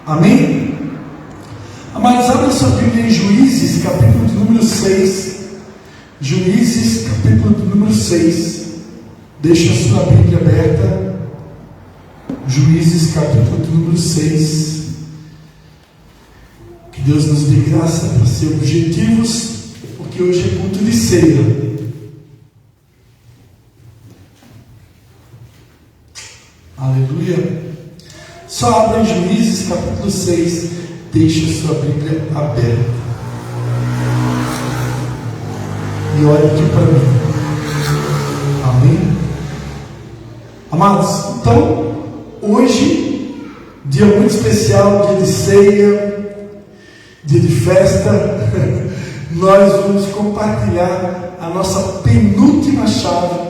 Amém? Mas abra sua Bíblia em Juízes, capítulo de número 6. Juízes, capítulo de número 6. Deixa a sua Bíblia aberta. Juízes, capítulo de número 6. Que Deus nos dê graça para ser objetivos, porque hoje é culto de ceia. Aleluia. Só abra em Juízes, capítulo 6. Deixe a sua Bíblia aberta. E olhe aqui para mim. Amém? Amados, então, hoje, dia muito especial, dia de ceia, dia de festa, nós vamos compartilhar a nossa penúltima chave,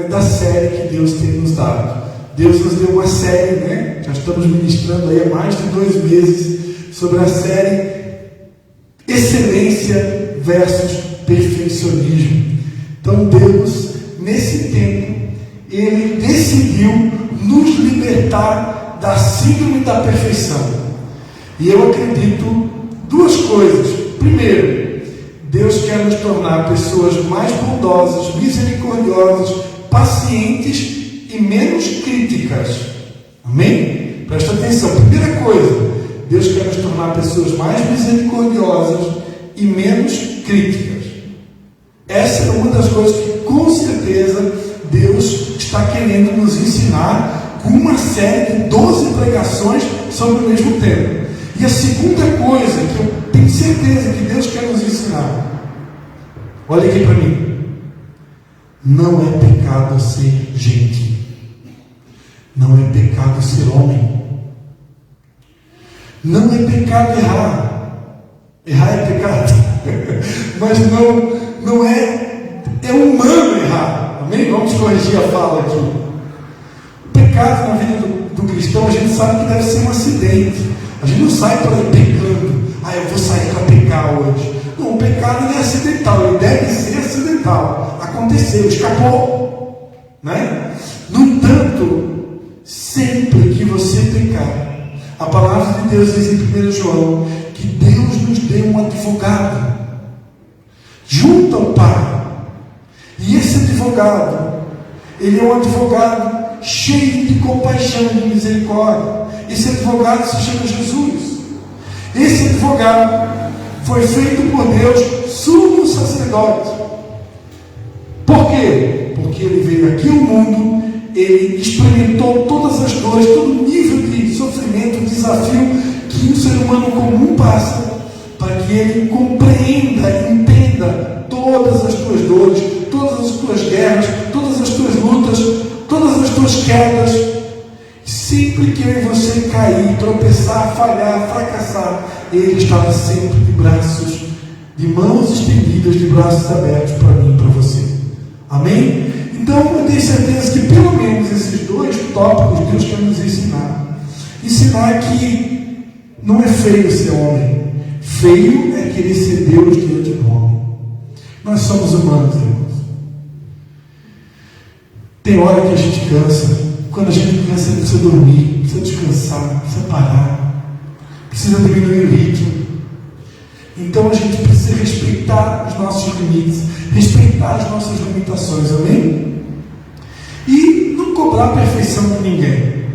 da série que Deus tem nos dado. Deus nos deu uma série, já estamos ministrando aí há mais de 2 meses, sobre a série Excelência versus Perfeccionismo. Então Deus, nesse tempo, Ele decidiu nos libertar da síndrome da perfeição. E eu acredito 2 coisas. Primeiro, Deus quer nos tornar pessoas mais bondosas, misericordiosas, pacientes e menos críticas. Amém? Presta atenção. Primeira coisa, Deus quer nos tornar pessoas mais misericordiosas e menos críticas. Essa é uma das coisas que, com certeza, Deus está querendo nos ensinar com uma série de 12 pregações sobre o mesmo tema. E a segunda coisa que eu tenho certeza que Deus quer nos ensinar, olha aqui para mim, não é pecado ser gente. Não é pecado ser homem. Não é pecado errar. Errar é pecado. Mas não é humano errar. Amém? Vamos corrigir a fala aqui. O pecado na vida do cristão, a gente sabe que deve ser um acidente. A gente não sai por aí pecando. Eu vou sair para pecar hoje. Não, o pecado não é acidental. Ele deve ser acidental. Aconteceu, escapou. No entanto, sempre que você pecar, a palavra de Deus diz em 1 João que Deus nos deu um advogado junto ao Pai. E esse advogado, ele é um advogado cheio de compaixão e de misericórdia. Esse advogado se chama Jesus. Esse advogado foi feito por Deus sumo sacerdote. Por quê? Porque ele veio aqui ao mundo, ele experimentou todas as dores, todo o nível de sofrimento, desafio que um ser humano comum passa, para que ele compreenda, entenda todas as tuas dores, todas as tuas guerras, todas as tuas lutas, todas as tuas quedas. Sempre que eu e você cair, tropeçar, falhar, fracassar, Ele estava sempre de mãos estendidas, de braços abertos para mim e para você. Amém? Então eu tenho certeza que pelo menos esses 2 tópicos Deus quer nos ensinar. Ensinar que não é feio ser homem. Feio é querer ser Deus diante do homem. Nós somos humanos, irmãos. Tem hora que a gente cansa. Quando a gente cansa, precisa dormir, precisa descansar, precisa parar, precisa diminuir o ritmo. Então a gente precisa respeitar os nossos limites, respeitar as nossas limitações, amém? E não cobrar a perfeição de ninguém.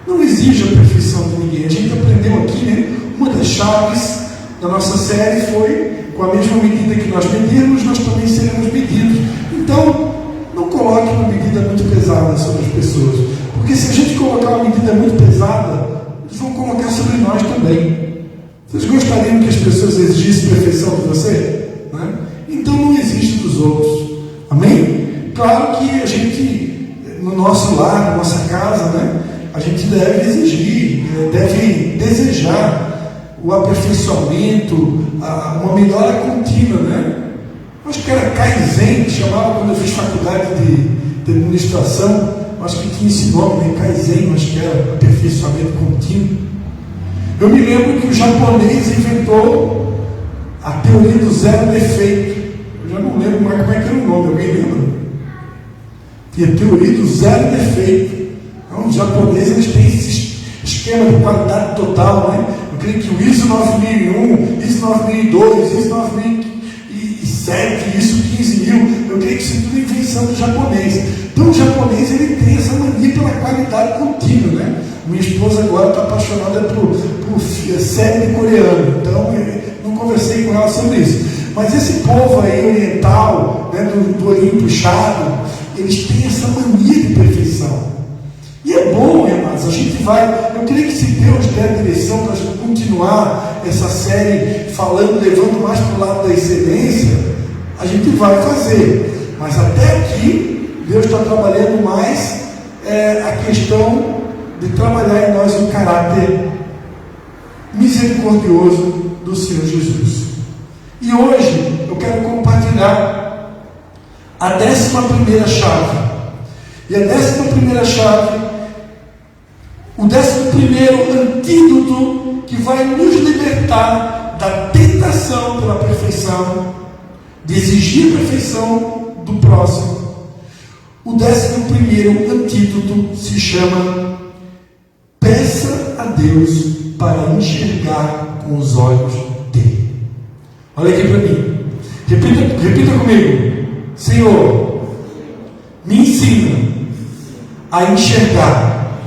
Não exige a perfeição de ninguém. A gente aprendeu aqui, uma das chaves da nossa série foi: com a mesma medida que nós medirmos, nós também seremos medidos. Então, não coloque uma medida muito pesada sobre as pessoas, porque se a gente colocar uma medida muito pesada, eles vão colocar sobre nós também. Vocês gostariam que as pessoas exigissem perfeição de você? Então não existe dos outros. Amém? Claro que a gente, no nosso lar, na nossa casa, a gente deve exigir, deve desejar o aperfeiçoamento, uma melhora contínua, Acho que era Kaizen, chamava quando eu fiz faculdade de administração, acho que tinha esse nome, Kaizen, acho que era aperfeiçoamento contínuo. Eu me lembro que o japonês inventou a teoria do 0 defeito. Eu já não lembro mais como é que era o nome, alguém lembra? Tinha a teoria do 0 defeito. Então, os japoneses, eles têm esses esquema de qualidade total, né? Eu creio que o ISO 9001, ISO 9002, ISO 9007, ISO 15000, eu creio que isso é tudo invenção do japonês. Então o japonês ele tem essa mania pela qualidade contínua, né? Minha esposa agora está apaixonada por série coreana, então eu não conversei com ela sobre isso. Mas esse povo aí oriental, né, do olhinho puxado, eles têm essa mania de perfeição. E é bom, irmãos, a gente vai, eu creio que se Deus der a direção para a gente continuar essa série falando, levando mais para o lado da excelência, a gente vai fazer. Mas até aqui, Deus está trabalhando mais a questão de trabalhar em nós o caráter misericordioso do Senhor Jesus. E hoje eu quero compartilhar a 11ª chave. E a 11ª chave, o 11º antídoto que vai nos libertar da tentação pela perfeição, de exigir a perfeição do próximo. O 11º antídoto se chama: peça a Deus para enxergar com os olhos dele. Olha aqui para mim, repita comigo: Senhor, me ensina a enxergar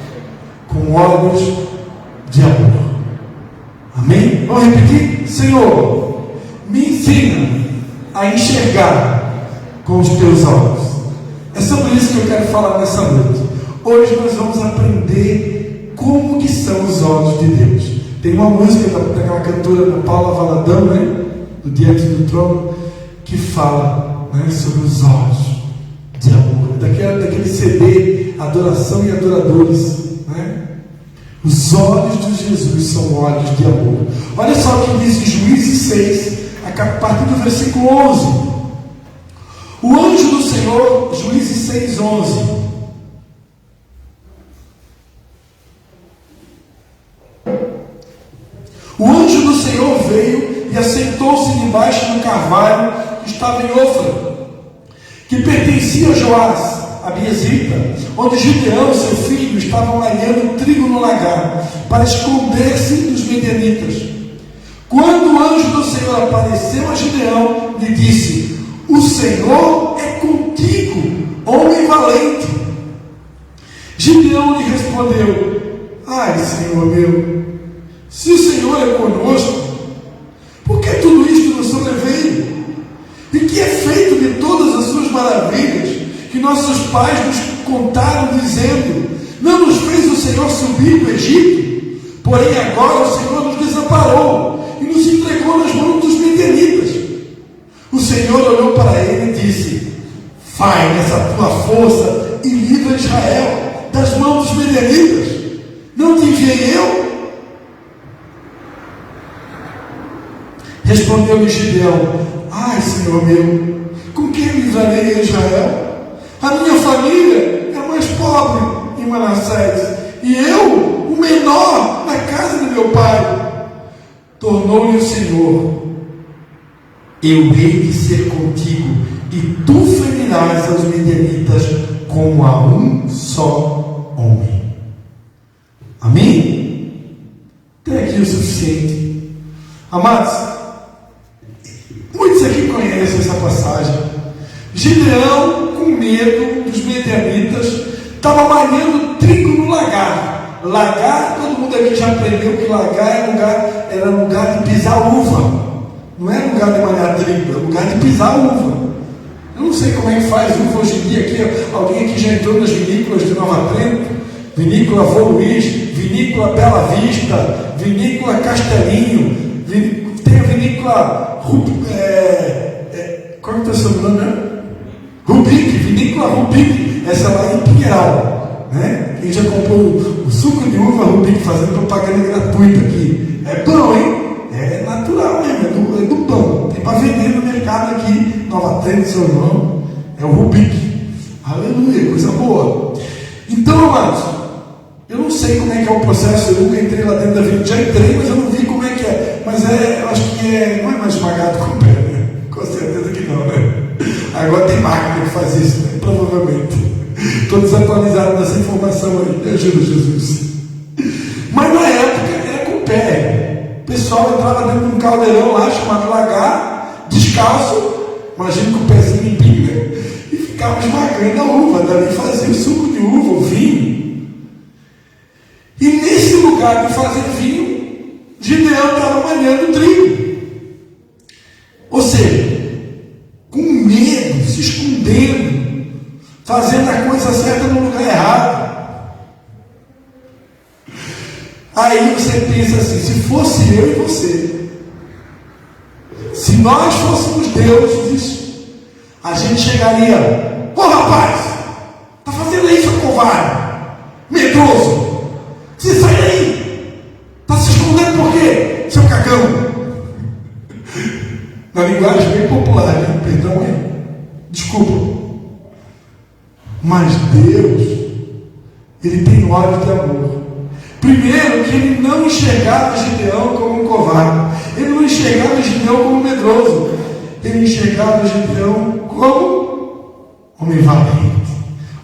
com olhos de amor. Amém? Vamos repetir? Senhor, me ensina a enxergar com os teus olhos. É sobre isso que eu quero falar nessa noite. Hoje nós vamos aprender como que são os olhos de Deus. Tem uma música daquela cantora Paula Valadão, né? Do Diante do Trono, que fala, né, sobre os olhos de amor. Daquele CD, Adoração e Adoradores, né? Os olhos de Jesus são olhos de amor. Olha só o que diz em Juízes 6, a partir do versículo 11. O anjo do Senhor, Juízes 6, 11. O anjo do Senhor veio e assentou-se debaixo do carvalho que estava em Ofra, que pertencia a Joás, a Biezita, onde Gideão, seu filho, estavam malhando trigo no lagar, para esconder-se dos medianitas. Quando o anjo do Senhor apareceu a Gideão, lhe disse: o Senhor é contigo, homem valente. Gideão lhe respondeu: ai, Senhor meu, se o Senhor é conosco, por que tudo isto nos sobreveio? E que é feito de todas as suas maravilhas que nossos pais nos contaram, dizendo: não nos fez o Senhor subir do Egito? Porém agora o Senhor nos desamparou e nos entregou nas mãos dos medianitas. O Senhor olhou para ele e disse: vai nessa tua força e livra Israel das mãos dos medianitas. Não te enviei eu? Respondeu-lhe Gideão: ai, Senhor meu, com quem livrarei a Israel? A minha família é mais pobre em Manassés, e eu, o menor na casa de meu pai. Tornou-lhe o Senhor: eu hei de ser contigo, e tu ferirás aos medianitas como a um só homem. Amém? Até aqui o suficiente. Amados, muitos aqui conhecem essa passagem. Gideão, com medo dos medianitas, estava malhando trigo no lagar. Lagar, todo mundo aqui já aprendeu que lagar era lugar de pisar uva. Não é lugar de malhar trigo, é lugar de pisar uva. Eu não sei como é que faz uva hoje em dia. Aqui, alguém aqui já entrou nas vinícolas de Nova Trento? Vinícola Vô Luiz, Vinícola Bela Vista, Vinícola Castelinho, tem a Vinícola qual é o seu nome, né? Rubic, Vinícola Rubic, essa lá em Pinheiral, né? Quem já comprou o suco de uva Rubic fazendo propaganda gratuita aqui? É bom, hein? É natural mesmo, é do pão. Tem para vender no mercado aqui, Nova Trento, São João. É o Rubic. Aleluia, coisa boa. Então, amados, eu não sei como é que é o processo. Eu nunca entrei lá dentro da vida. Já entrei, mas eu não vi como é que é. Mas eu acho que não é mais pagado com pé, né? Com certeza que não, né? Agora tem máquina que faz isso, né? Provavelmente. Estou desatualizado nessa informação aí. Me ajuda, Jesus. Mas na época era com o pé. O pessoal entrava dentro de um caldeirão lá chamado lagar, descalço, imagina com o pezinho em pinga, e ficava esmagando a uva. Dali fazia o suco de uva, o vinho. E nesse lugar de fazer vinho, Gideão estava malhando trigo. Ou seja, com medo, se escondendo, fazendo a coisa certa no lugar errado. Aí você pensa assim, se fosse eu e você, se nós fôssemos deuses, a gente chegaria: ô rapaz, está fazendo isso, covarde, medroso, você sai daí, está se escondendo por quê, seu cagão? Na linguagem bem popular, né? Perdão aí, desculpa. Mas Deus, Ele tem olhos de amor. Primeiro, que Ele não enxergava Gideão como um covarde. Ele não enxergava Gideão como medroso. Ele enxergava Gideão como homem valente.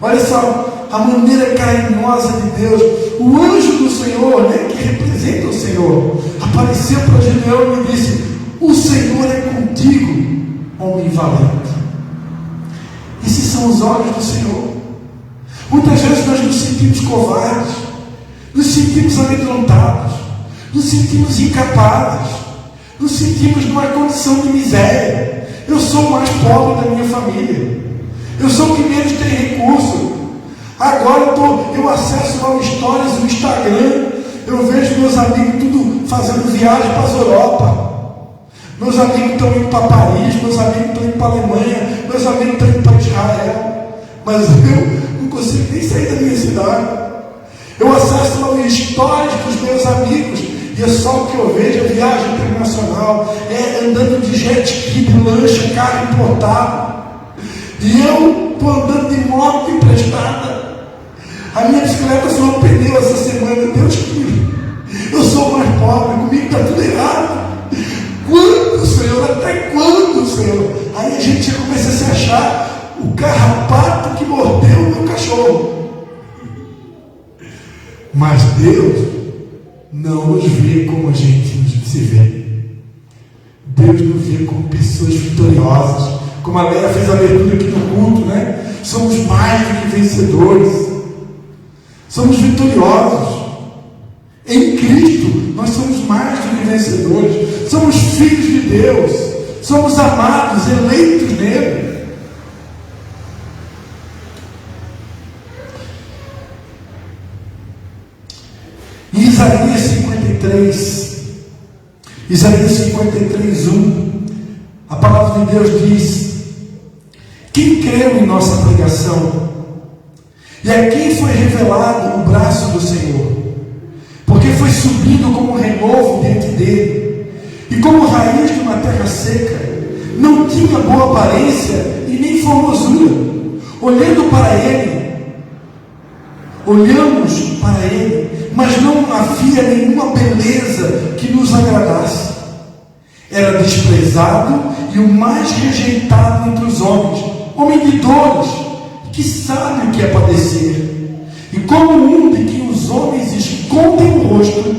Olha só a maneira carinhosa de Deus. O anjo do Senhor, né, que representa o Senhor, apareceu para Gideão e disse: o Senhor é contigo, homem valente. Esses são os olhos do Senhor. Muitas vezes nós nos sentimos covardes, nos sentimos amedrontados, nos sentimos incapazes, nos sentimos numa condição de miséria. Eu sou o mais pobre da minha família, eu sou o que menos tem recurso. Agora eu acesso ao Stories no Instagram, eu vejo meus amigos tudo fazendo viagem para a Europa. Meus amigos estão indo para Paris, meus amigos estão indo para a Alemanha, meus amigos estão indo para Israel, mas eu não consigo nem sair da minha cidade. Eu acesso as histórias dos meus amigos e é só o que eu vejo: é viagem internacional, é andando de jet ski, de lancha, carro importado, e eu estou andando de moto emprestada. A minha bicicleta só pneu essa semana. Deus querido, eu sou o mais pobre, comigo está tudo errado. Quando, Senhor? Até quando, Senhor? Aí a gente começa a se achar o carrapato que mordeu o meu cachorro. Mas Deus não nos vê como a gente se vê. Deus nos vê como pessoas vitoriosas. Como a Léa fez a abertura aqui no culto, né? Somos mais do que vencedores. Somos vitoriosos. Em Cristo, nós somos mais do que vencedores. Somos filhos de Deus. Somos amados, eleitos nele. Em Isaías 53, 1, a palavra de Deus diz: quem creu em nossa pregação, e a quem foi revelado o braço do Senhor, porque foi subido como um renovo diante dele, e como raiz de uma terra seca, não tinha boa aparência e nem formosura. Olhamos para ele, mas não havia nenhuma beleza que nos agradasse. Era desprezado e o mais rejeitado entre os homens, homem de dores, que sabe o que é padecer. E como um de que os homens escondem o rosto,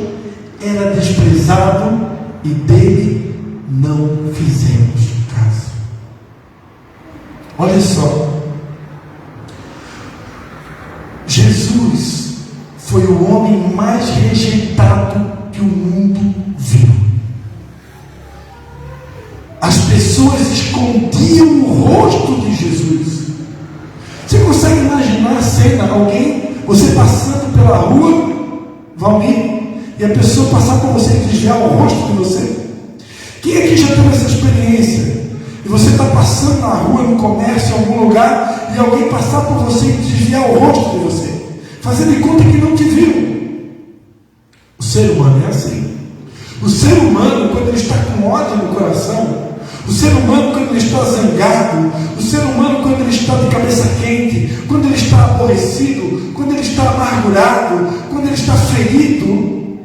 era desprezado e dele não fizemos caso. Olha só, Jesus foi o homem mais rejeitado que o mundo viu. As pessoas escondiam o rosto de Jesus. Você consegue imaginar a cena? Você passando pela rua, Valmir, e a pessoa passar por você e desviar o rosto de você? Quem aqui já teve essa experiência? E você está passando na rua, no comércio, em algum lugar, e alguém passar por você e desviar o rosto de você, fazendo de conta que não te viu. O ser humano é assim. O ser humano, quando ele está com ódio no coração, o ser humano, quando ele está zangado, o ser humano, quando ele está de cabeça quente, quando ele está aborrecido, quando ele está amargurado, quando ele está ferido,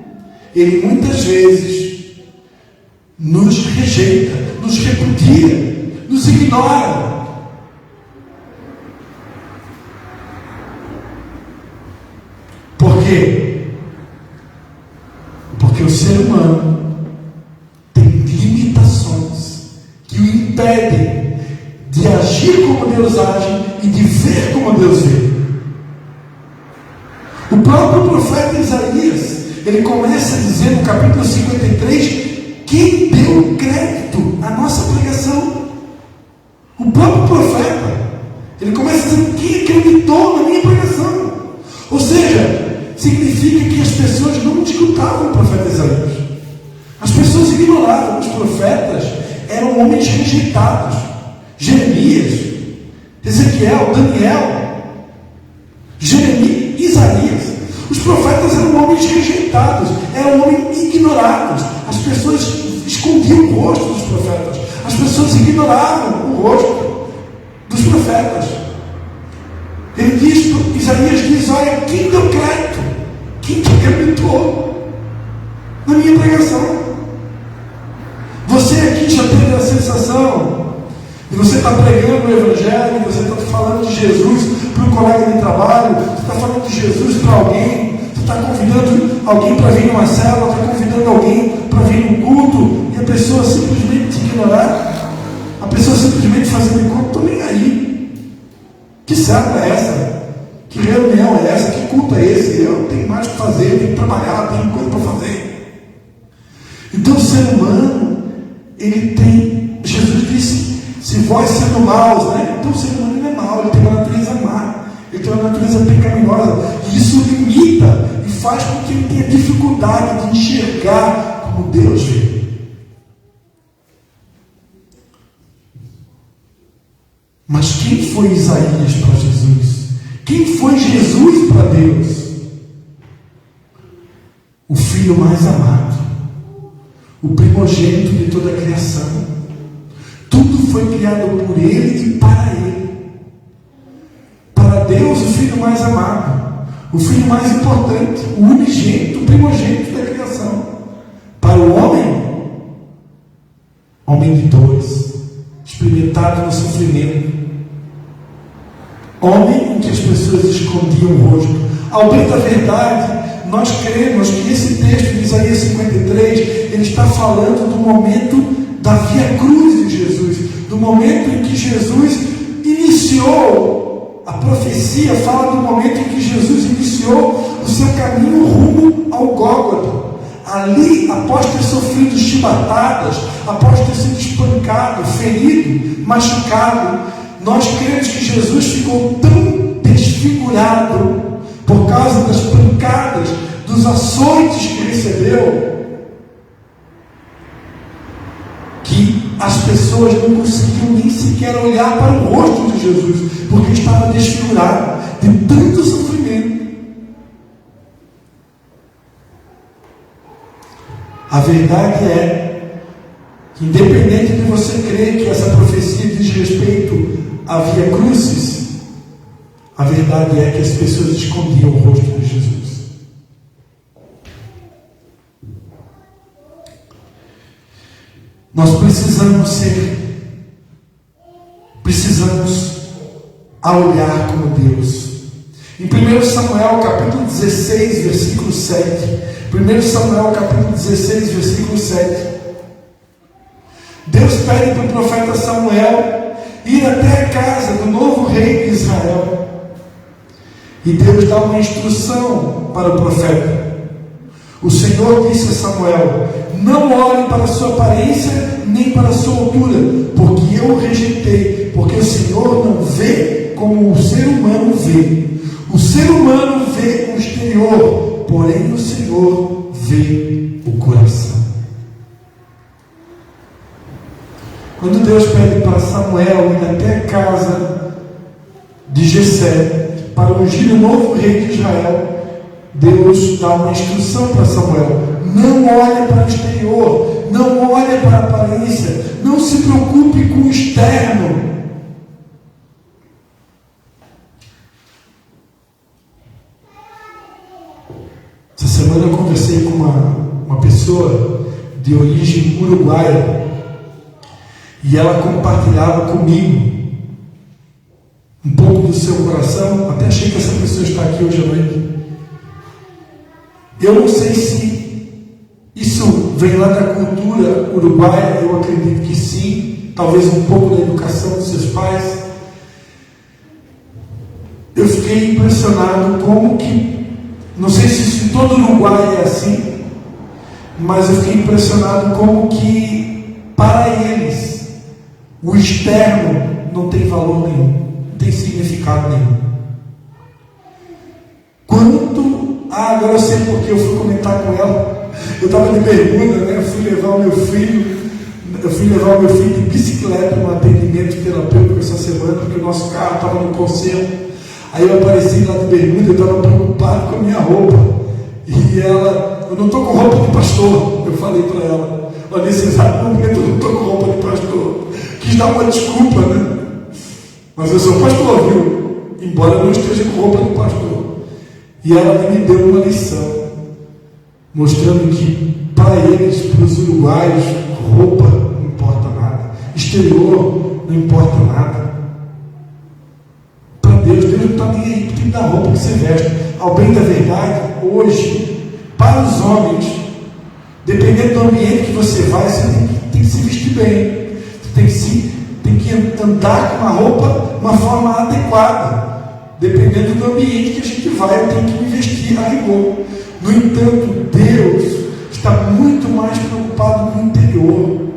ele muitas vezes nos rejeita, nos repudia, nos ignora. Por quê? humano tem limitações que o impedem de agir como Deus age e de ver como Deus vê. O próprio profeta Isaías, ele começa a dizer no capítulo 53, quem deu crédito à nossa pregação? O próprio profeta, ele começa a dizer, quem acreditou na minha pregação? Ou seja, significa que as pessoas não escutavam o profeta Isaías. As pessoas ignoravam. Os profetas eram homens rejeitados. Jeremias, Ezequiel, Daniel, Jeremias, Isaías. Os profetas eram homens rejeitados, eram homens ignorados. As pessoas escondiam o rosto dos profetas. As pessoas ignoravam o rosto dos profetas. Ele diz, Isaías diz, olha, quem deu crédito? Quem te acreditou na minha pregação? Você aqui já teve a sensação de você estar pregando o Evangelho, você está falando de Jesus para um colega de trabalho, você está falando de Jesus para alguém, você está convidando alguém para vir numa célula, está convidando alguém para vir num culto, e a pessoa simplesmente te ignorar, a pessoa simplesmente fazendo encontro, estou nem aí. Que célula é essa? Que reunião é essa? Que culto é esse? Eu não tenho mais o que fazer, eu tenho que trabalhar, tenho coisa para fazer. Então o ser humano, ele tem, Jesus disse, se vós sendo maus, né? Então o ser humano não é mau, ele tem uma natureza má, ele tem uma natureza pecaminosa, e isso limita e faz com que ele tenha dificuldade de enxergar como Deus vê. Mas quem foi Isaías para Jesus? Quem foi Jesus para Deus? O Filho mais amado, o primogênito de toda a criação. Tudo foi criado por Ele e para Ele. Para Deus, o Filho mais amado, o Filho mais importante, o unigênito, o primogênito da criação. Para o homem, homem de dores, experimentado no sofrimento. Homem em que as pessoas escondiam o rosto. Ao bem da verdade, nós cremos que esse texto de Isaías 53, ele está falando do momento da via cruz de Jesus, do momento em que Jesus iniciou, a profecia fala do momento em que Jesus iniciou o seu caminho rumo ao Gólgota. Ali, após ter sofrido chibatadas, após ter sido espancado, ferido, machucado, nós cremos que Jesus ficou tão desfigurado por causa das pancadas, dos açoites que recebeu, que as pessoas não conseguiam nem sequer olhar para o rosto de Jesus, porque estava desfigurado de tanto sofrimento. A verdade é que, independente de você crer que essa profecia diz respeito à via crucis, a verdade é que as pessoas escondiam o rosto de Jesus. Nós precisamos olhar como Deus. Em 1 Samuel capítulo 16, versículo 7, 1 Samuel capítulo 16, versículo 7, Deus pede para o profeta Samuel ir até a casa do novo rei de Israel. E Deus dá uma instrução para o profeta. O Senhor disse a Samuel: não olhe para a sua aparência, nem para a sua altura, porque eu o rejeitei, porque o Senhor não vê como o ser humano vê. O ser humano vê o exterior, porém o Senhor vê o coração. Quando Deus pede para Samuel ir até a casa de Jessé para ungir o novo rei de Israel, Deus dá uma instrução para Samuel: não olhe para o exterior, não olhe para a aparência, não se preocupe com o externo. Essa semana eu conversei com uma pessoa de origem uruguaia, e ela compartilhava comigo um pouco do seu coração. Até achei que essa pessoa está aqui hoje à noite. Eu não sei se Isso vem lá da cultura uruguaia, eu acredito que sim, talvez um pouco da educação dos seus pais. Eu fiquei impressionado como que, não sei se isso em todo o Uruguai é assim, mas eu fiquei impressionado como que, para eles, o externo não tem valor nenhum, não tem significado nenhum. Agora eu sei porque eu fui comentar com ela. Eu estava de bermuda, né? Eu fui levar o meu filho de bicicleta no atendimento terapêutico essa semana, porque o nosso carro estava no conserto. Aí eu apareci lá de bermuda, eu estava preocupado com a minha roupa. E ela, eu não estou com roupa de pastor. Eu falei para ela, olha, nesse exato momento eu não estou com roupa de pastor. Quis dar uma desculpa, né? Mas eu sou pastor, viu? Embora eu não esteja com roupa de pastor. E ela me deu uma lição, mostrando que para eles, para os uruguaios, roupa não importa nada, exterior não importa nada. Para Deus não está nem aí para da roupa que você veste. Ao bem da verdade, hoje, para os homens, dependendo do ambiente que você vai, você tem que se vestir bem, você tem que andar com uma roupa, uma forma adequada. Dependendo do ambiente que a gente vai, eu tenho que me vestir a rigor. No entanto, Deus está muito mais preocupado com o interior.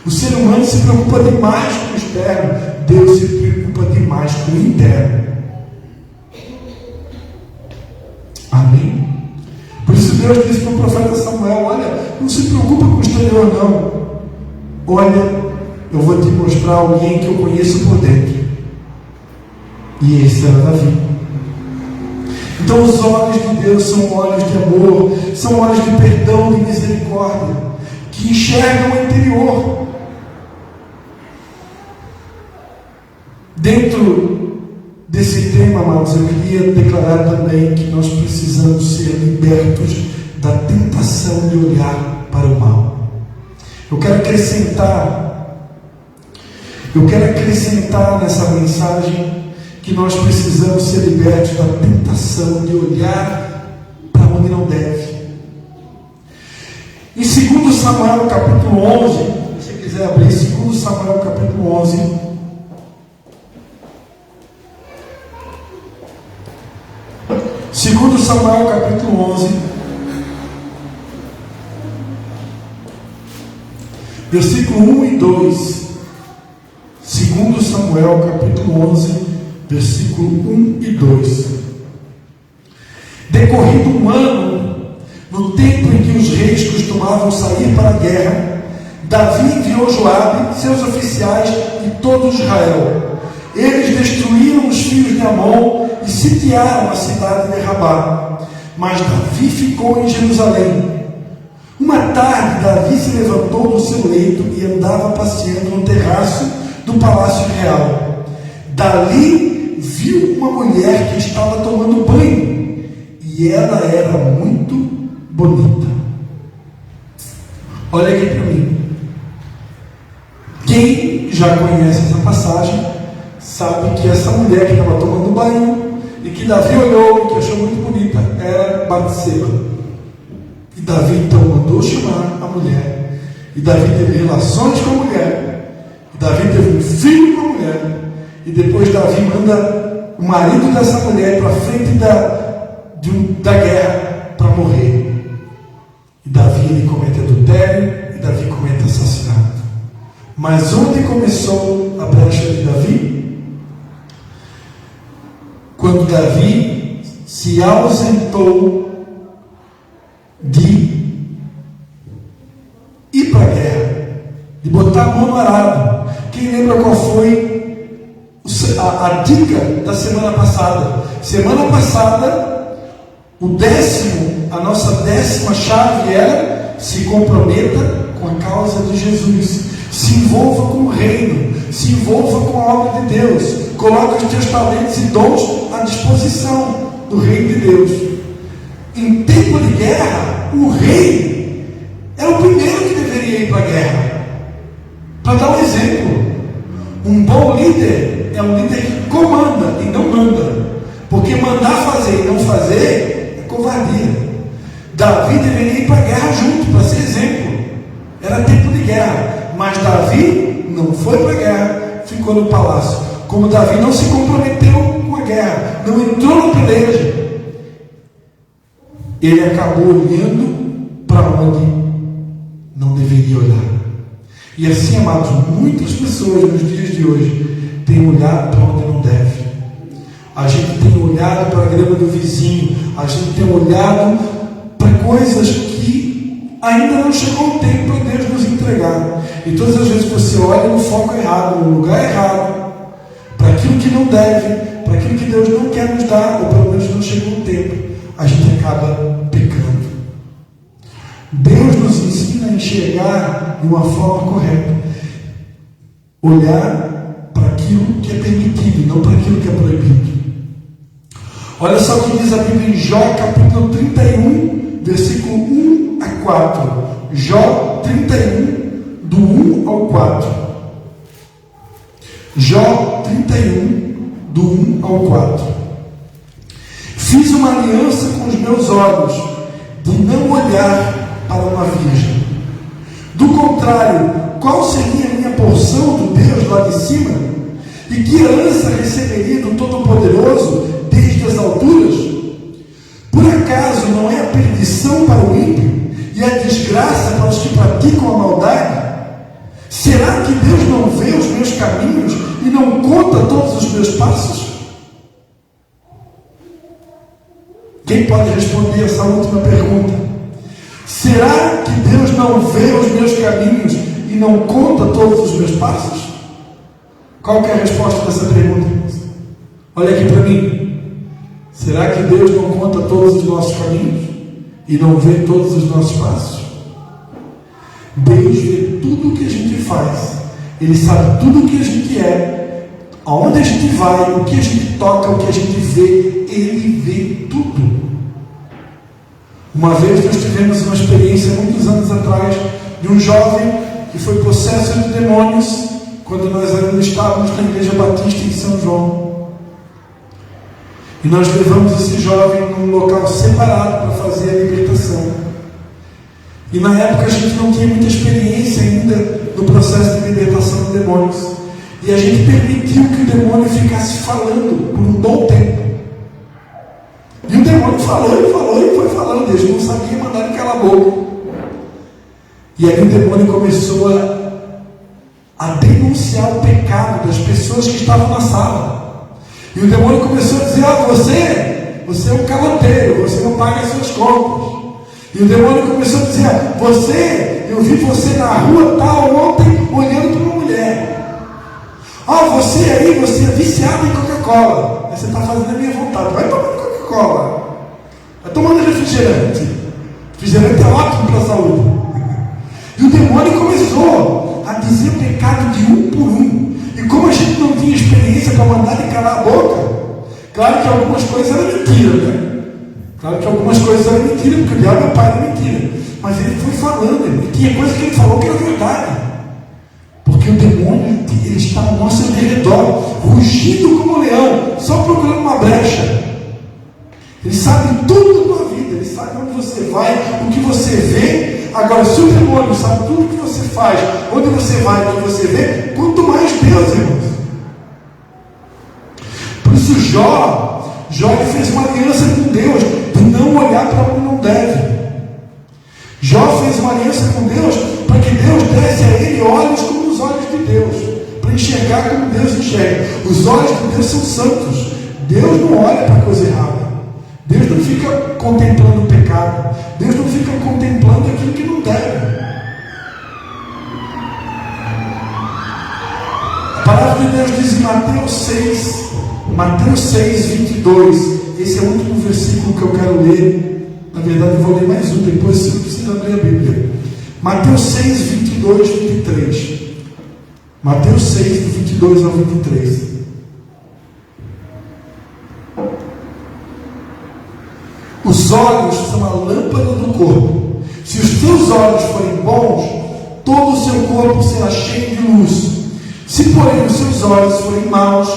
O ser humano se preocupa demais com o externo, Deus se preocupa demais com o interno. Amém? Por isso Deus disse para o profeta Samuel, olha, não se preocupa com o exterior não. Olha, eu vou te mostrar alguém que eu conheço por dentro. E esse era Davi. Então os olhos de Deus são olhos de amor, são olhos de perdão, de misericórdia, que enxergam o interior. Dentro desse tema, amados, eu queria declarar também que nós precisamos ser libertos da tentação de olhar para o mal. Eu quero acrescentar nessa mensagem que nós precisamos ser libertos da tentação de olhar para onde não deve. Em 2 Samuel capítulo 11, se você quiser abrir 2 Samuel capítulo 11, Samuel capítulo 11, versículo 1 e 2. 2 Samuel capítulo 11, versículo 1 e 2. Decorrido um ano, no tempo em que os reis costumavam sair para a guerra, Davi enviou Joabe, seus oficiais e todo Israel. Eles destruíram os filhos de Amon e sitiaram a cidade de Rabá. Mas Davi ficou em Jerusalém. Uma tarde, Davi se levantou do seu leito e andava passeando no terraço do palácio real. Dali viu uma mulher que estava tomando banho, e ela era muito bonita. Olha aqui para mim. Quem já conhece essa passagem sabe que essa mulher que estava tomando banho e que Davi olhou e que achou muito bonita era Batseba. E Davi então mandou chamar a mulher, e Davi teve relações com a mulher, e Davi teve um filho com a mulher, e depois Davi manda o marido dessa mulher para frente da guerra para morrer. E Davi ele comete adultério, e Davi comete assassinato. Mas onde começou a brecha de Davi? Quando Davi se ausentou de ir para a guerra, de botar a mão no arado. Quem lembra qual foi a dica da semana passada? Semana passada, a nossa 10ª chave era: se comprometa com a causa de Jesus, se envolva com o reino, se envolva com a obra de Deus, coloque os teus talentos e dons à disposição do reino de Deus. Em tempo de guerra, o rei é o primeiro que deveria ir para a guerra. Para dar um exemplo, um bom líder é um líder que comanda e não manda, porque mandar fazer e não fazer é covardia. Davi deveria ir para a guerra junto, para ser exemplo. Era tempo de guerra, mas Davi não foi para a guerra, ficou no palácio. Como Davi não se comprometeu com a guerra, não entrou na peleja, ele acabou olhando para onde não deveria olhar. E assim, amados, muitas pessoas nos dias de hoje têm olhado para onde não deve. A gente tem olhado para a grama do vizinho, a gente tem olhado para coisas que ainda não chegou o tempo para Deus nos entregar. E todas as vezes você olha no foco errado, no lugar errado, para aquilo que não deve, para aquilo que Deus não quer nos dar, ou pelo menos não chegou o tempo, a gente acaba pecando. Deus nos ensina a enxergar de uma forma correta, olhar para aquilo que é permitido, não para aquilo que é proibido. Olha só o que diz a Bíblia em Jó, capítulo 31, versículo 1 a 4. Jó 31, do 1 ao 4. Jó 31, do 1 ao 4. Fiz uma aliança com os meus olhos, de não olhar para uma virgem. Do contrário, qual seria a minha porção do Deus lá de cima? E que herança receberia do Todo-Poderoso desde as alturas? Por acaso não é a perdição para o ímpio e a desgraça para os que praticam a maldade? Será que Deus não vê os meus caminhos e não conta todos os meus passos? Quem pode responder essa última pergunta? Será que Deus não vê os meus caminhos e não conta todos os meus passos? Qual que é a resposta dessa pergunta? Olha aqui para mim. Será que Deus não conta todos os nossos caminhos e não vê todos os nossos passos? Deus vê tudo o que a gente faz. Ele sabe tudo o que a gente é, aonde a gente vai, o que a gente toca, o que a gente vê. Ele vê tudo. Uma vez nós tivemos uma experiência, muitos anos atrás, de um jovem que foi possesso de demônios, quando nós ainda estávamos na Igreja Batista em São João. E nós levamos esse jovem num local separado para fazer a libertação. E na época a gente não tinha muita experiência ainda no processo de libertação de demônios. E a gente permitiu que o demônio ficasse falando por um bom tempo. E o demônio falou e falou e foi falando. Eles não sabiam mandar ele calar a boca. E aí o demônio começou a denunciar o pecado das pessoas que estavam na sala. E o demônio começou a dizer: você é um caloteiro, você não paga as suas contas. E o demônio começou a dizer: eu vi você na rua tal ontem olhando para uma mulher. Você aí, você é viciado em Coca-Cola. Aí você está fazendo a minha vontade. Vai tomando Coca-Cola. Vai tomando refrigerante. Refrigerante é ótimo para a saúde. E o demônio começou a dizer o pecado de um por um. E como a gente não tinha experiência para mandar ele calar a boca, claro que algumas coisas eram mentira, né? Claro que algumas coisas eram mentira, porque o diabo é o pai da mentira. Mas ele foi falando, e tinha coisa que ele falou que era verdade. Porque o demônio, ele está ao nosso redor, rugindo como um leão, só procurando uma brecha. Ele sabe tudo da tua vida, ele sabe onde você vai, o que você vê. Agora, se o demônio sabe tudo o que você faz, onde você vai, o que você vê, quanto mais Deus, irmãos. Por isso Jó ele fez uma aliança com Deus, de não olhar para onde não deve. Jó fez uma aliança com Deus, para que Deus desse a ele olhos como os olhos de Deus, para enxergar como Deus enxerga. Os olhos de Deus são santos. Deus não olha para a coisa errada. Deus não fica contemplando o pecado. Deus não fica contemplando aquilo que não deve. A palavra de Deus diz em Mateus 6, 22. Esse é o último versículo que eu quero ler. Na verdade, eu vou ler mais um, depois você não precisa abrir a Bíblia. Mateus 6, 22, 23. Mateus 6, do 22 ao 23. Os olhos são a lâmpada do corpo. Se os teus olhos forem bons, todo o seu corpo será cheio de luz. Se, porém, os seus olhos forem maus,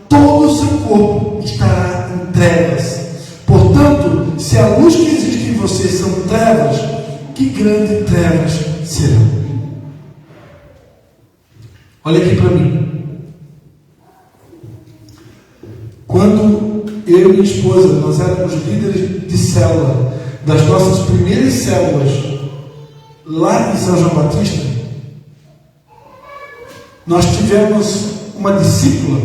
todo o seu corpo estará em trevas. Portanto, se a luz que existe em vocês são trevas, que grandes trevas serão. Olha aqui para mim. Quando eu e minha esposa, nós éramos líderes de célula, das nossas primeiras células, lá em São João Batista, nós tivemos uma discípula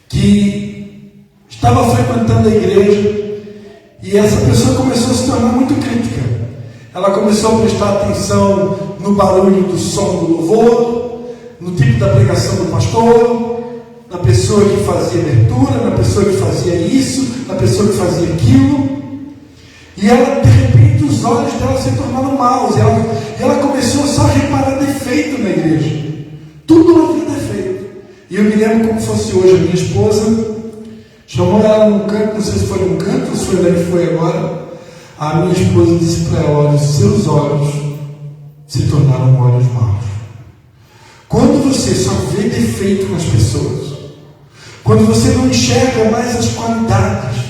que estava frequentando a igreja, e essa pessoa começou a se tornar muito crítica. Ela começou a prestar atenção no barulho do som do louvor, no tipo da pregação do pastor, na pessoa que fazia abertura, na pessoa que fazia isso, na pessoa que fazia aquilo. E ela, de repente, os olhos dela se tornaram maus. E ela começou só a reparar defeito na igreja. Tudo ela via defeito. E eu me lembro como fosse hoje. A minha esposa chamou ela num canto, não sei se foi num canto ou se foi daí que foi agora. A minha esposa disse para ela: olha, seus olhos se tornaram olhos maus. Quando você só vê defeito nas pessoas, quando você não enxerga mais as qualidades,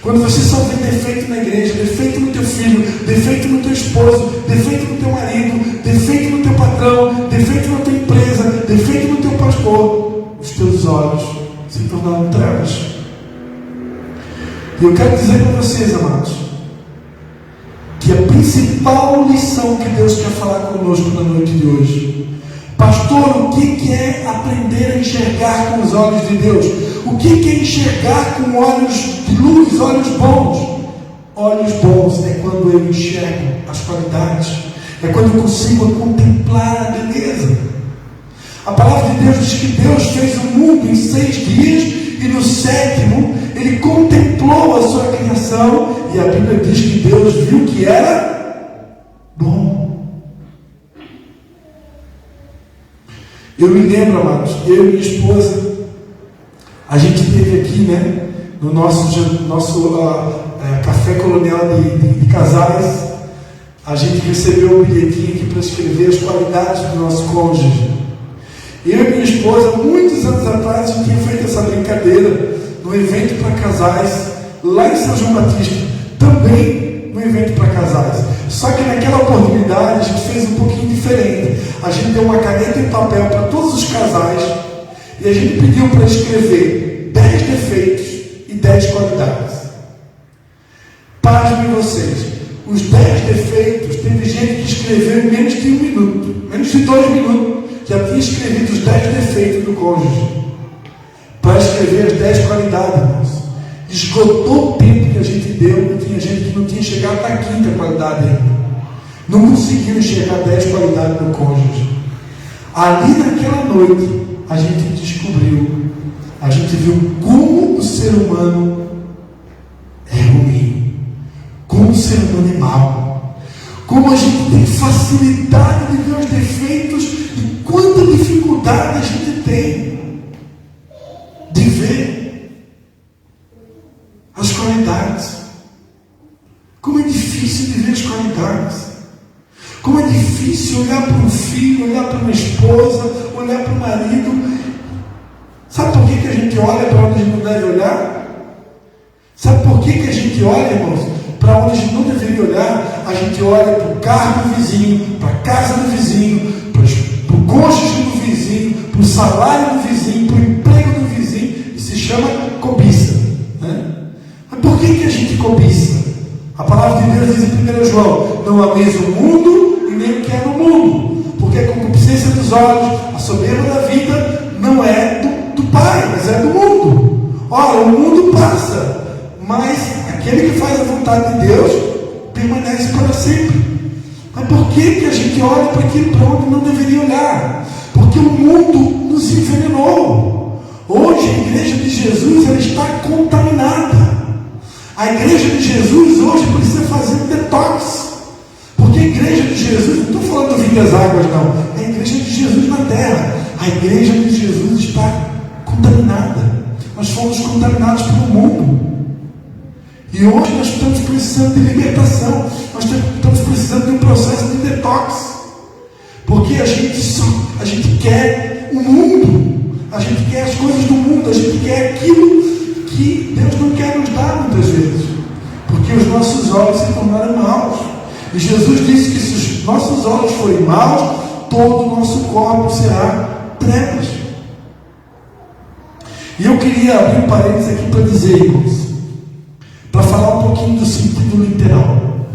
quando você só vê defeito na igreja, defeito no teu filho, defeito no teu esposo, defeito no teu marido, defeito no teu patrão, defeito na tua empresa, defeito no teu pastor, os teus olhos se tornaram trevas. E eu quero dizer para vocês, amados, que a principal lição que Deus quer falar conosco na noite de hoje: pastor, o que é aprender a enxergar com os olhos de Deus? O que é enxergar com olhos de luz, olhos bons? Olhos bons é quando eu enxergo as qualidades, é quando eu consigo contemplar a beleza. A palavra de Deus diz que Deus fez o mundo em 6 dias e no 7º Ele contemplou a sua criação, e a Bíblia diz que Deus viu que era bom. Eu me lembro, amados, eu e minha esposa, a gente teve aqui, né, no nosso café colonial de casais, a gente recebeu um bilhetinho aqui para escrever as qualidades do nosso cônjuge. Eu e minha esposa, muitos anos atrás, a gente tinha feito essa brincadeira no evento para casais, lá em São João Batista, também no evento para casais. Só que naquela oportunidade a gente fez um pouquinho diferente. A gente deu uma caneta e papel para todos os casais e a gente pediu para escrever 10 defeitos e 10 qualidades. Pasmem vocês, os 10 defeitos, teve gente que escreveu em menos de 1 minuto, menos de 2 minutos, já tinha escrevido os 10 defeitos do cônjuge. Para escrever as 10 qualidades, irmãos. Esgotou o tempo que a gente deu, e tinha gente que não tinha chegado na 5ª qualidade ainda. Não conseguiu enxergar 10 qualidades do cônjuge. Ali naquela noite, a gente descobriu, a gente viu como o ser humano é ruim, como o ser humano é mau, como a gente tem facilidade de ver os defeitos e quanta dificuldade a gente tem de ver as qualidades. Como é difícil de ver as qualidades. Como é difícil olhar para um filho, olhar para uma esposa, olhar para o marido. Sabe por que a gente olha para onde a gente não deve olhar? Sabe por que a gente olha, irmãos, para onde a gente não deveria olhar? A gente olha para o carro do vizinho, para a casa do vizinho, para o cônjuge do vizinho, para o salário do vizinho, para o emprego do vizinho, e se chama cobiça, né? Mas por que a gente cobiça? A palavra de Deus diz em 1 João: não ameis o mundo e nem o que é no mundo, porque a concupiscência dos olhos, a soberba da vida, não é do Pai, mas é do mundo. Ora, o mundo passa, mas aquele que faz a vontade de Deus permanece para sempre. Mas por que a gente olha para aquilo para onde não deveria olhar? Porque o mundo nos envenenou. Hoje a igreja de Jesus, ela está contaminada. A igreja de Jesus hoje precisa fazer um detox. Porque a igreja de Jesus, não estou falando do vinho das águas, não. É a igreja de Jesus na terra. A igreja de Jesus está contaminada. Nós fomos contaminados pelo mundo. E hoje nós estamos precisando de libertação. Nós estamos precisando de um processo de detox. Porque a gente quer o mundo. A gente quer as coisas do mundo. A gente quer aquilo que Deus não quer nos dar muitas vezes. Porque os nossos olhos se tornaram maus. E Jesus disse que se os nossos olhos forem maus, todo o nosso corpo será trevas. E eu queria abrir um parênteses aqui para dizer, irmãos, para falar um pouquinho do sentido literal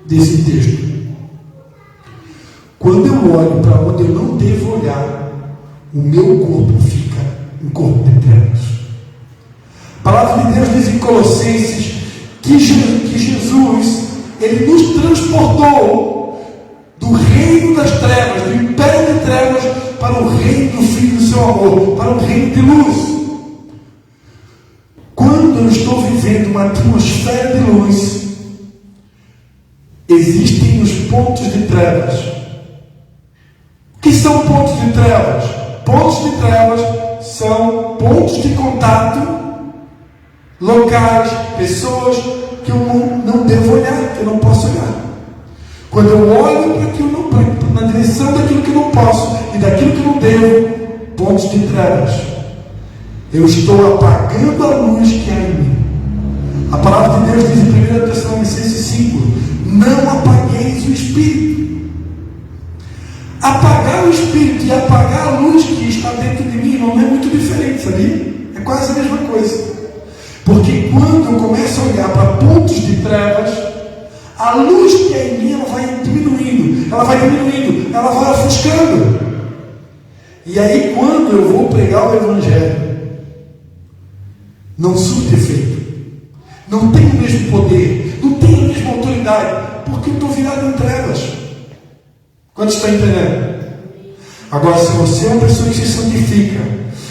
desse texto. Quando eu olho para onde eu não devo olhar, o meu corpo fica um corpo de trevas. A palavra de Deus diz em Colossenses que Jesus, Ele nos transportou do reino das trevas, do império de trevas, para o reino do Filho do seu amor, para o reino de luz. Quando eu estou vivendo uma atmosfera de luz, existem os pontos de trevas. O que são pontos de trevas? Pontos de trevas são pontos de contato, locais, pessoas que eu não devo olhar, que eu não posso olhar. Quando eu olho para aquilo, na direção daquilo que eu não posso e daquilo que eu não devo, pontos de trevas. Eu estou apagando a luz que há em mim. A palavra de Deus diz em 1 Tessalonicenses 5: não apagueis o Espírito. Apagar o Espírito e apagar a luz que está dentro de mim não é muito diferente, sabia? É quase a mesma coisa. Porque quando eu começo a olhar para pontos de trevas, a luz que é em mim, ela vai diminuindo, ela vai ofuscando. E aí, quando eu vou pregar o Evangelho, não surte efeito, não tem o mesmo poder, não tem a mesma autoridade, porque eu estou virado em trevas. Quantos estão entendendo? Agora, se você é uma pessoa que se santifica,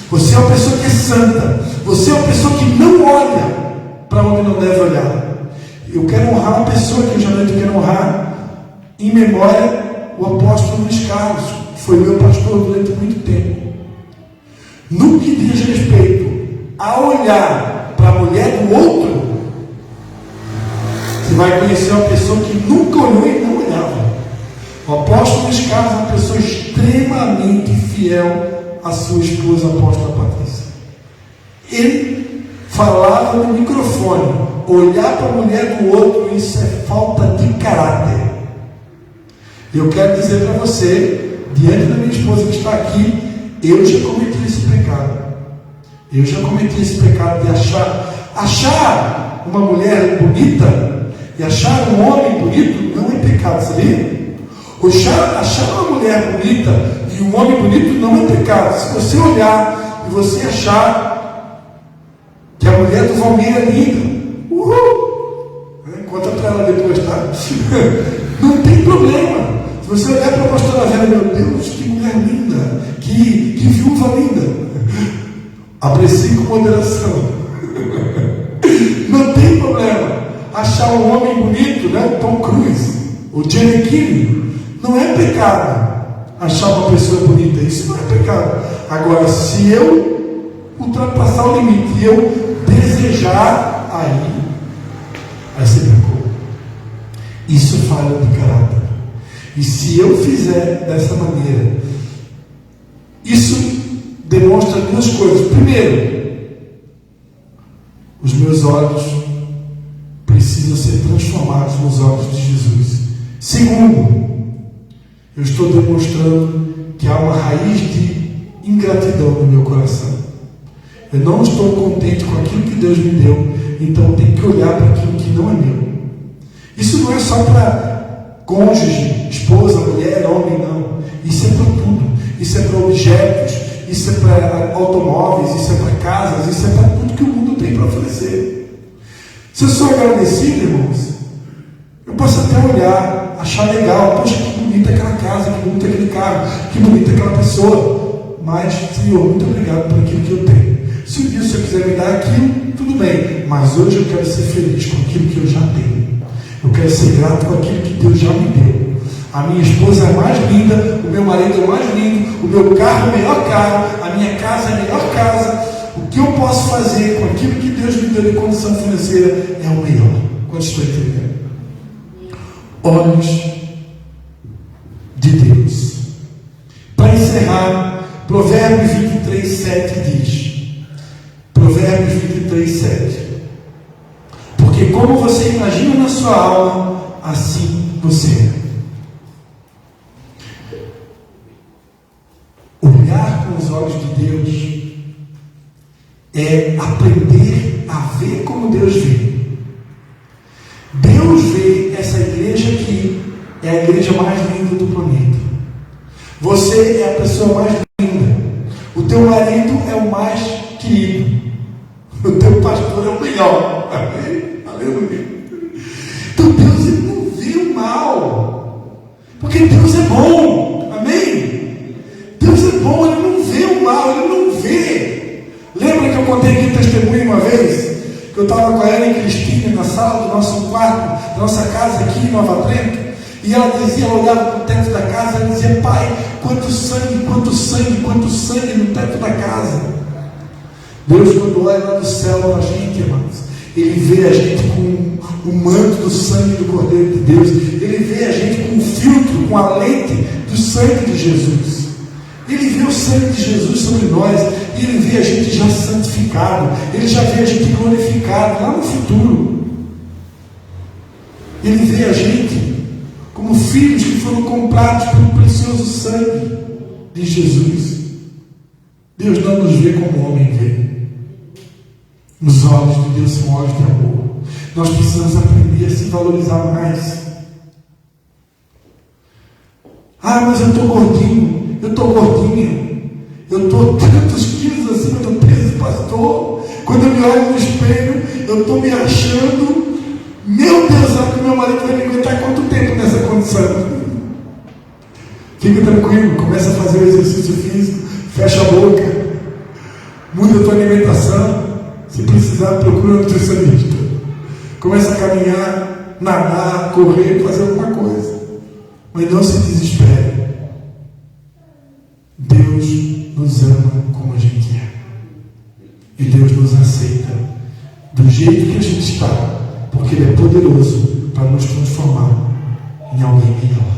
você é uma pessoa que é santa, você é uma pessoa que não olha para onde não deve olhar. Eu quero honrar uma pessoa que eu quero honrar em memória o apóstolo Luiz Carlos, que foi meu pastor durante muito tempo. No que diz respeito a olhar para a mulher do outro, você vai conhecer uma pessoa que nunca olhou e não olhava. O apóstolo Luiz Carlos é uma pessoa extremamente fiel à sua esposa, a apóstola Patrícia. Ele falava no microfone: olhar para a mulher do outro, isso é falta de caráter. Eu quero dizer para você, diante da minha esposa que está aqui, eu já cometi esse pecado. Eu já cometi esse pecado de achar uma mulher bonita e achar um homem bonito não é pecado, sabia? Achar uma mulher bonita e um homem bonito não é pecado. Se você olhar e você achar que a mulher do Valmir é linda, conta para ela depois, tá? Não tem problema. Se você olhar para a pastora Vera, meu Deus, que mulher linda, que viúva linda, aprecie com moderação. Não tem problema. Achar um homem bonito, né? Tom Cruise, o Giannichini, não é pecado. Achar uma pessoa bonita, isso não é pecado. Agora, se eu ultrapassar o limite e eu desejar, aí você pecou. Isso é falha de caráter. E se eu fizer dessa maneira, isso demonstra duas coisas. Primeiro, os meus olhos precisam ser transformados nos olhos de Jesus. Segundo, eu estou demonstrando que há uma raiz de ingratidão no meu coração. Eu não estou contente com aquilo que Deus me deu, então eu tenho que olhar para aquilo que não é meu. Isso não é só para cônjuge, esposa, mulher, homem, não. Isso é para tudo. Isso é para objetos, isso é para automóveis, isso é para casas, isso é para tudo que o mundo tem para oferecer. Se eu sou agradecido, irmãos, eu posso até olhar, achar legal, poxa, que bonita aquela casa, que bonito aquele carro, que bonita aquela pessoa. Mas, Senhor, muito obrigado por aquilo que eu tenho. Se um dia o Senhor quiser me dar aquilo, tudo bem. Mas hoje eu quero ser feliz com aquilo que eu já tenho. Eu quero ser grato com aquilo que Deus já me deu. A minha esposa é mais linda, o meu marido é mais lindo, o meu carro é o melhor carro, a minha casa é a melhor casa. O que eu posso fazer com aquilo que Deus me deu de condição financeira é o melhor. Quando estou entendendo? Olhos de Deus. Para encerrar, Provérbios 23, 7 diz: Provérbios 23, 7. Porque Porque como você imagina na sua alma, assim você é. Olhar com os olhos de Deus é aprender a ver como Deus vê. Deus vê essa igreja aqui, é a igreja mais linda do planeta. Você é a pessoa mais linda. O teu marido é o mais querido. O teu pastor é o melhor. Amém? Aleluia. Então Deus, ele não vê o mal, porque Deus é bom. Amém? Deus é bom, ele não vê o mal, ele não vê. Lembra que eu contei aqui um testemunho uma vez? Que eu estava com a Ellen Cristina na sala do nosso quarto, da nossa casa aqui em Nova Trento, e ela dizia, ela olhava para o teto da casa, ela dizia: pai, quanto sangue, quanto sangue, quanto sangue no teto da casa. Deus, quando olha lá do céu para a gente, irmãos, ele vê a gente com o manto do sangue do Cordeiro de Deus, ele vê a gente com o filtro, com a lente do sangue de Jesus. Ele vê o sangue de Jesus sobre nós, e ele vê a gente já santificado, ele já vê a gente glorificado lá no futuro. Ele vê a gente como filhos que foram comprados pelo precioso sangue de Jesus. Deus não nos vê como o homem vê. Os olhos de Deus são olhos de amor. Nós precisamos aprender a se valorizar mais. Ah, mas eu estou gordinho, eu estou gordinha, eu estou tantos quilos acima do peso, pastor. Quando eu me olho no espelho, eu estou me achando. Meu Deus, sabe que meu marido vai me aguentar quanto tempo nessa condição? Fica tranquilo, começa a fazer o exercício físico, fecha a boca, muda a tua alimentação. Se precisar, procura um nutricionista. Começa a caminhar, nadar, correr, fazer alguma coisa. Mas não se desespere. Deus nos ama como a gente é. E Deus nos aceita do jeito que a gente está, porque Ele é poderoso para nos transformar em alguém melhor.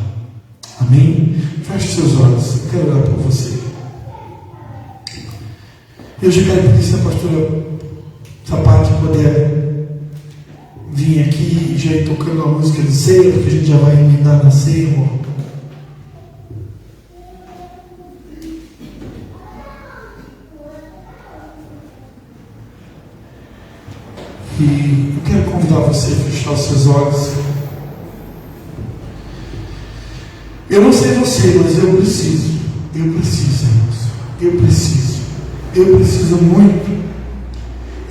Amém? Feche seus olhos. Eu quero orar por você. Eu já quero pedir se a pastora Sapati puder vir aqui e já ir tocando a música de ceia, porque a gente já vai emendar na ceia, irmão. E eu quero convidar você a fechar os seus olhos. Eu não sei você, mas eu preciso, irmãos. Eu preciso muito.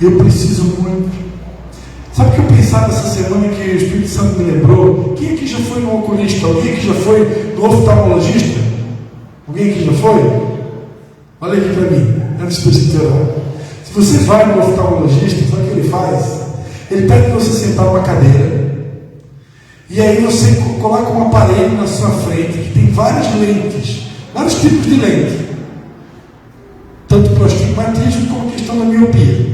Eu preciso muito. Sabe o que eu pensava essa semana que o Espírito Santo me lembrou? Quem aqui já foi no oculista? Alguém aqui já foi no oftalmologista? Alguém aqui já foi? Olha aqui para mim, antes de você orar. Se você vai no oftalmologista, sabe o que ele faz? Ele pede para você sentar numa cadeira, e aí você coloca um aparelho na sua frente que tem várias lentes, vários tipos de lente, tanto para o astigmatismo como a questão da miopia.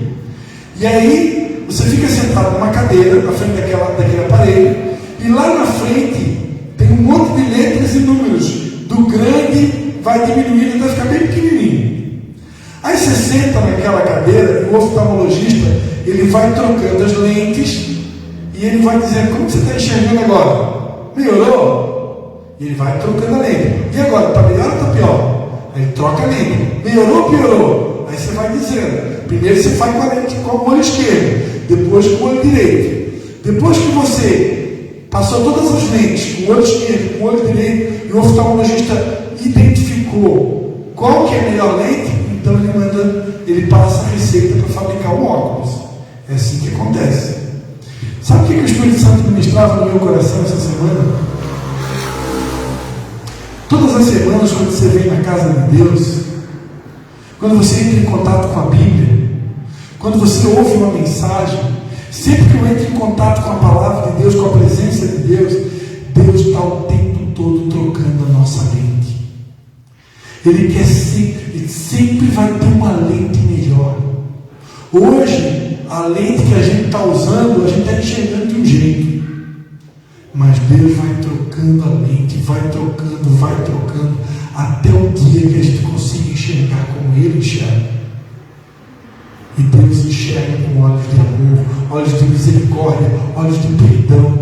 E aí você fica sentado numa cadeira na frente daquele aparelho, e lá na frente tem um monte de letras e números, do grande vai diminuindo até ficar bem pequenininho. Aí você senta naquela cadeira e o oftalmologista ele vai trocando as lentes e ele vai dizendo: como você está enxergando agora? Melhorou? E ele vai trocando a lente. E agora, está melhor ou está pior? Aí ele troca a lente. Melhorou ou piorou? Aí você vai dizendo. Primeiro você faz com a lente com o olho esquerdo, depois com o olho direito. Depois que você passou todas as lentes com o olho esquerdo, com o olho direito, e o oftalmologista identificou qual que é a melhor lente, então ele passa a receita para fabricar o óculos. É assim que acontece. Sabe o que o Espírito Santo ministrava no meu coração essa semana? Todas as semanas, quando você vem na casa de Deus, quando você entra em contato com a Bíblia, quando você ouve uma mensagem, sempre que eu entro em contato com a palavra de Deus, com a presença de Deus, Deus está o tempo todo trocando a nossa lente. Ele quer sempre vai ter uma lente melhor. Hoje, a lente que a gente está usando, a gente está enxergando de um jeito, mas Deus vai trocando a lente, vai trocando, até o dia que a gente consiga enxergar como Ele enxerga. E Deus enxerga com olhos de amor, olhos de misericórdia, olhos de perdão.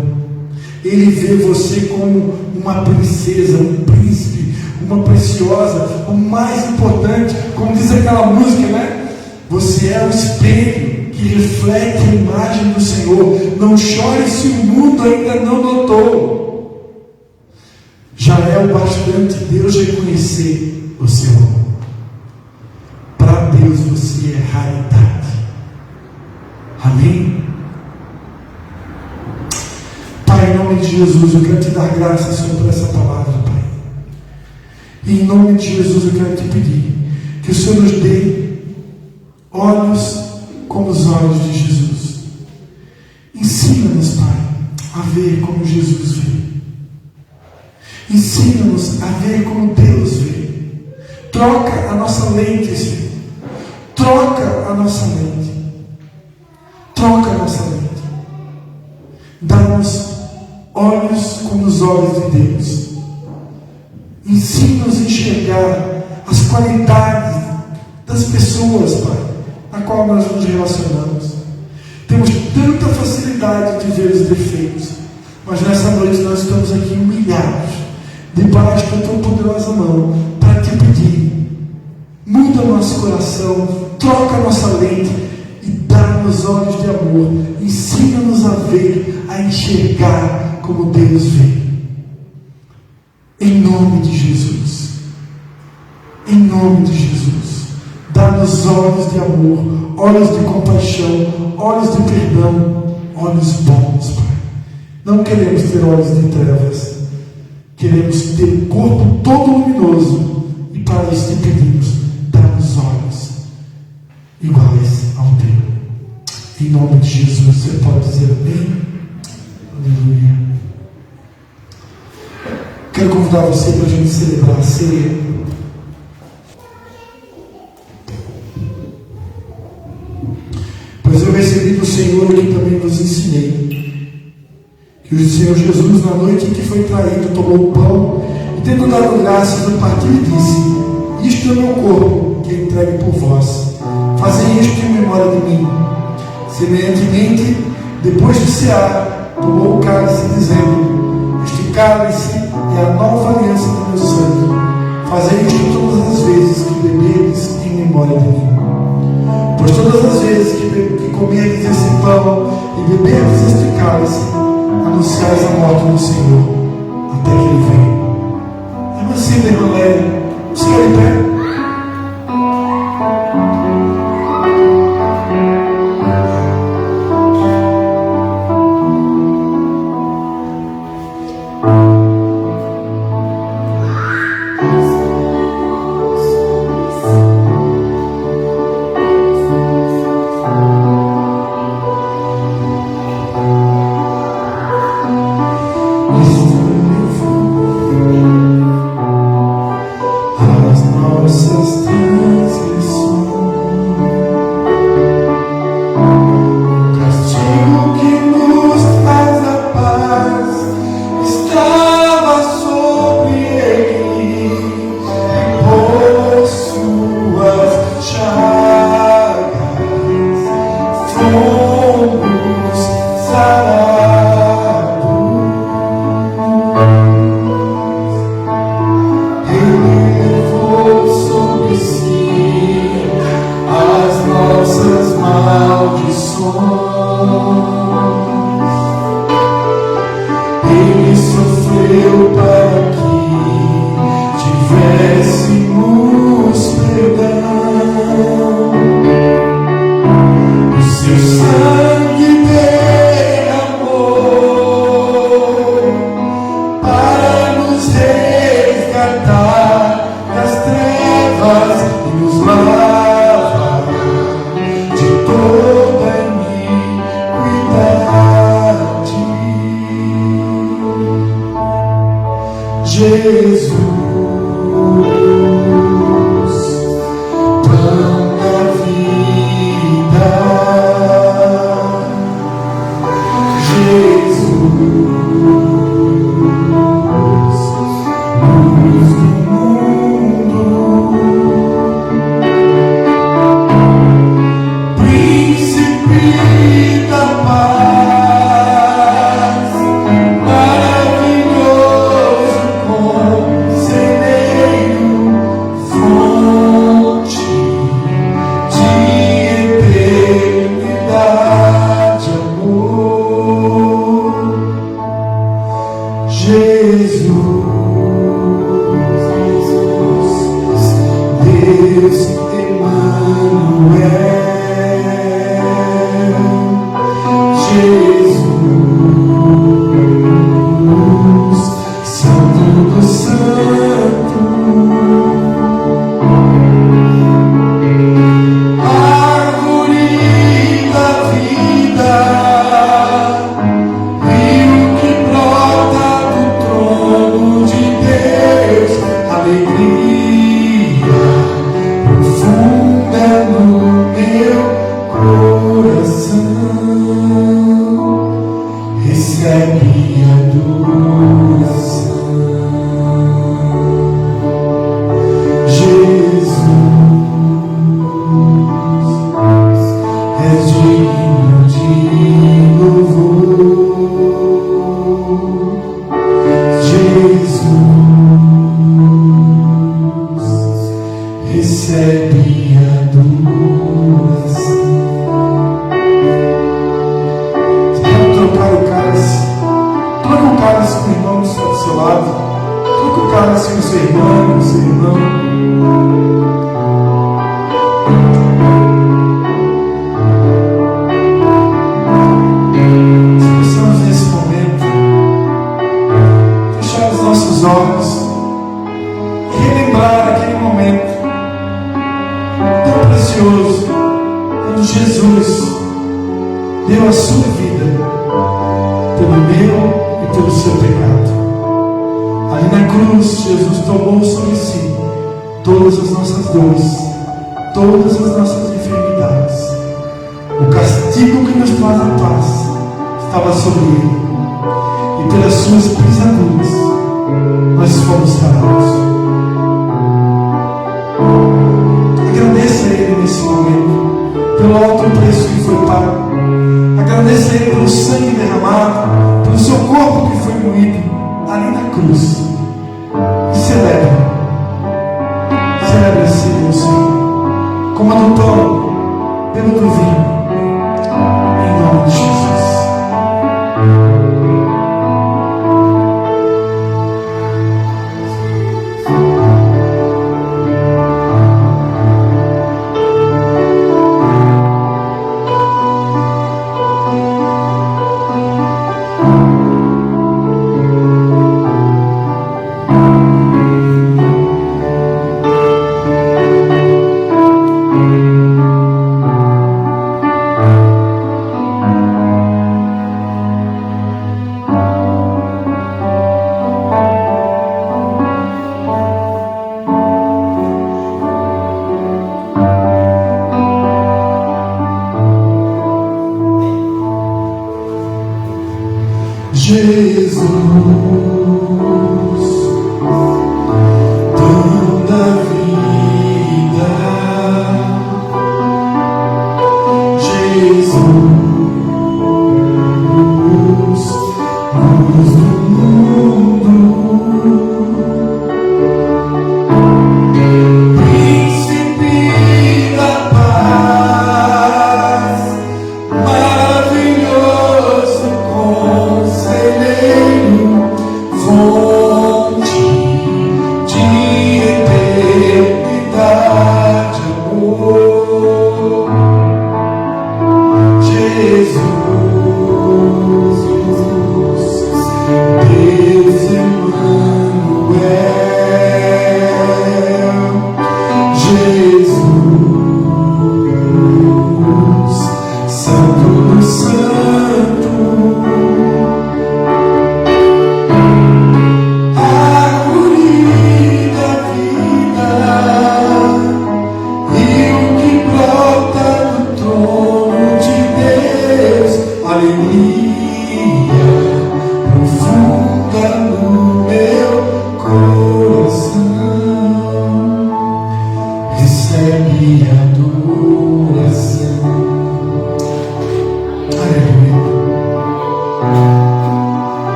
Ele vê você como uma princesa, um príncipe, uma preciosa, o mais importante, como diz aquela música, né? Você é o espelho que reflete a imagem do Senhor. Não chore se o mundo ainda não notou. Já é o bastante Deus reconhecer o seu amor. Para Deus você é raridade. Amém? Pai, em nome de Jesus, eu quero te dar graças, Senhor, por essa palavra, Pai. E em nome de Jesus eu quero te pedir que o Senhor nos dê olhos como os olhos de Jesus. Ensina-nos, Pai, a ver como Jesus vê. Ensina-nos a ver como Deus vê. Troca a nossa lente, Senhor. Troca a nossa lente. Troca a nossa lente. Dá-nos olhos como os olhos de Deus. Ensina-nos a enxergar as qualidades das pessoas, Pai, na qual nós nos relacionamos. Temos tanta facilidade de ver os defeitos, mas nessa noite nós estamos aqui humilhados, debaixo da tua poderosa mão, para te pedir: muda nosso coração, troca nossa lente e dá-nos olhos de amor. Ensina-nos a ver, a enxergar como Deus vê. Em nome de Jesus. Em nome de Jesus. Dá-nos olhos de amor, olhos de compaixão, olhos de perdão, olhos bons, Pai. Não queremos ter olhos de trevas. Queremos ter um corpo todo luminoso. E para isso te pedimos: dá-nos olhos iguais ao teu. Em nome de Jesus, você pode dizer amém? Aleluia. Quero convidar você para a gente celebrar a ceia. Pois eu recebi do Senhor o que também vos ensinei, que o Senhor Jesus, na noite em que foi traído, tomou o pão e, tendo dado graças, o partiu e disse: isto é o meu corpo, que é entregue por vós. Fazei isto em memória de mim. Semelhantemente, depois de cear, tomou o cálice, dizendo: este cálice é a nova aliança do meu sangue. Fazei isto todas as vezes que beberdes em memória de mim. Pois todas as vezes que comerdes esse pão e beberdes este cálice, anunciais a morte do Senhor, até que Ele venha. É assim, irmã Lélia. Você quer em pé?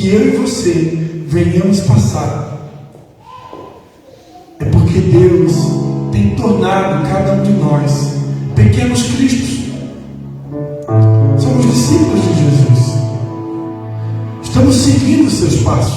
que eu e você venhamos passar, é porque Deus tem tornado cada um de nós pequenos Cristos. Somos discípulos de Jesus. Estamos seguindo os seus passos.